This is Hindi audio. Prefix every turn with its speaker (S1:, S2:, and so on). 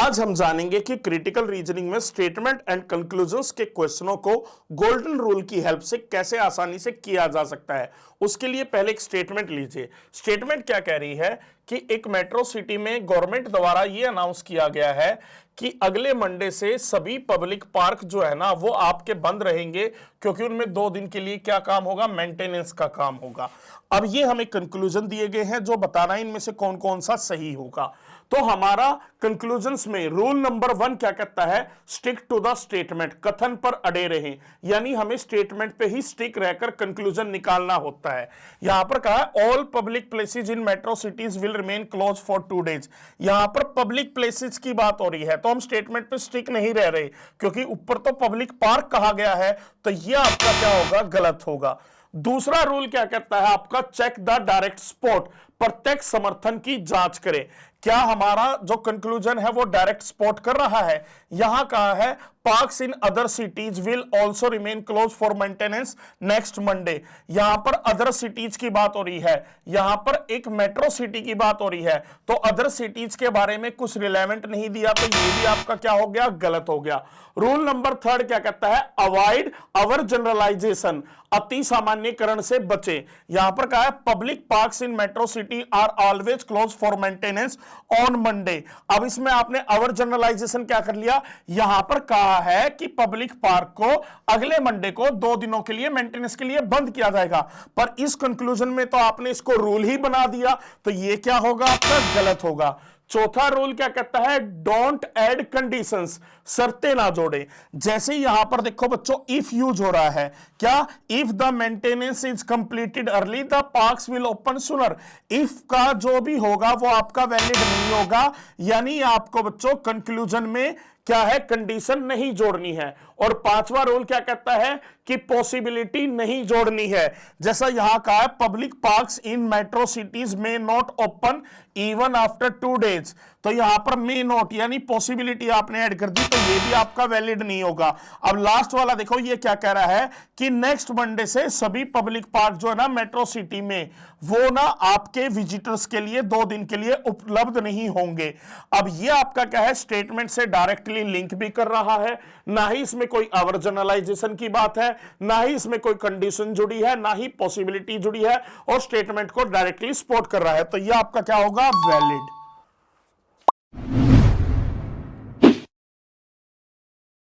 S1: आज हम जानेंगे कि क्रिटिकल रीजनिंग में स्टेटमेंट एंड कंक्लूजन्स के क्वेश्चनों को गोल्डन रूल की हेल्प से कैसे आसानी से किया जा सकता है। उसके लिए पहले एक स्टेटमेंट लीजिए। स्टेटमेंट क्या कह रही है कि एक मेट्रो सिटी में गवर्नमेंट द्वारा यह अनाउंस किया गया है कि अगले मंडे से सभी पब्लिक पार्क जो है ना वो आपके बंद रहेंगे, क्योंकि उनमें 2 दिन के लिए क्या काम होगा, मेंटेनेंस का काम होगा। अब ये हमें कंक्लूजन दिए गए हैं जो बताना इनमें से कौन कौन सा सही होगा। तो हमारा कंक्लूजन्स में रूल नंबर 1 क्या कहता है, स्टिक टू द स्टेटमेंट, कथन पर अड़े रहें, यानी हमें स्टेटमेंट पे ही स्टिक रहकर कंक्लूजन निकालना होता है। यहां पर कहा all public places in metro cities will remain close for 2 days। यहां पर पब्लिक प्लेसेस की बात हो रही है तो हम स्टेटमेंट पे स्टिक नहीं रह रहे, क्योंकि ऊपर तो पब्लिक पार्क कहा गया है, तो यह आपका क्या होगा, गलत होगा। दूसरा रूल क्या कहता है आपका, चेक द डायरेक्ट स्पॉट, प्रत्यक्ष समर्थन की जांच करें। क्या हमारा जो कंक्लूजन है वो डायरेक्ट स्पॉट कर रहा है। यहां कहा है parks in other cities will also remain close for maintenance next Monday. यहां पर अदर सिटीज की बात हो रही है, यहां पर एक मेट्रो सिटी की बात हो रही है, तो अदर सिटीज के बारे में कुछ रिलेवेंट नहीं दिया, तो ये भी आपका क्या हो गया, गलत हो गया। रूल नंबर 3 क्या कहता है, अवॉइड अवर जनरलाइजेशन, अति सामान्यकरण से बचे। यहां पर कहा है public parks in metro city are always close for maintenance on Monday. अब इसमें आपने अवर जनरलाइजेशन क्या कर लिया, यहां पर कहा है कि पब्लिक पार्क को अगले मंडे को 2 दिनों के लिए मेंटेनेंस के लिए बंद किया जाएगा, पर इस कंक्लूजन में तो आपने इसको रूल ही बना दिया, तो ये क्या होगा आपका, गलत होगा। चौथा रूल क्या कहता है, डोंट ऐड कंडीशंस, शर्तें ना जोड़े। जैसे यहां पर देखो बच्चों इफ यूज हो रहा है, क्या, if the maintenance is completed early the parks will open sooner. If का जो भी होगा वो आपका वैलिड नहीं होगा, यानी आपको बच्चों कंक्लूजन में क्या है, कंडीशन नहीं जोड़नी है। और 5वां रूल क्या कहता है कि पॉसिबिलिटी नहीं जोड़नी है। जैसा यहां कहा है public parks in metro cities में not open even after 2 days, तो यहां पर मे नॉट यानी पॉसिबिलिटी आपने ऐड कर दी, तो ये भी आपका वैलिड नहीं होगा। अब लास्ट वाला देखो ये क्या कह रहा है कि नेक्स्ट मंडे से सभी पब्लिक पार्क जो है ना मेट्रो सिटी में वो ना आपके विजिटर्स के लिए 2 दिन के लिए उपलब्ध नहीं होंगे। अब ये आपका क्या है, स्टेटमेंट से डायरेक्टली लिंक भी कर रहा है, ना ही इसमें कोई अवर जनरलाइजेशन की बात है, ना ही इसमें कोई कंडीशन जुड़ी है, ना ही पॉसिबिलिटी जुड़ी है, और स्टेटमेंट को डायरेक्टली सपोर्ट कर रहा है, तो ये आपका क्या होगा, वैलिड।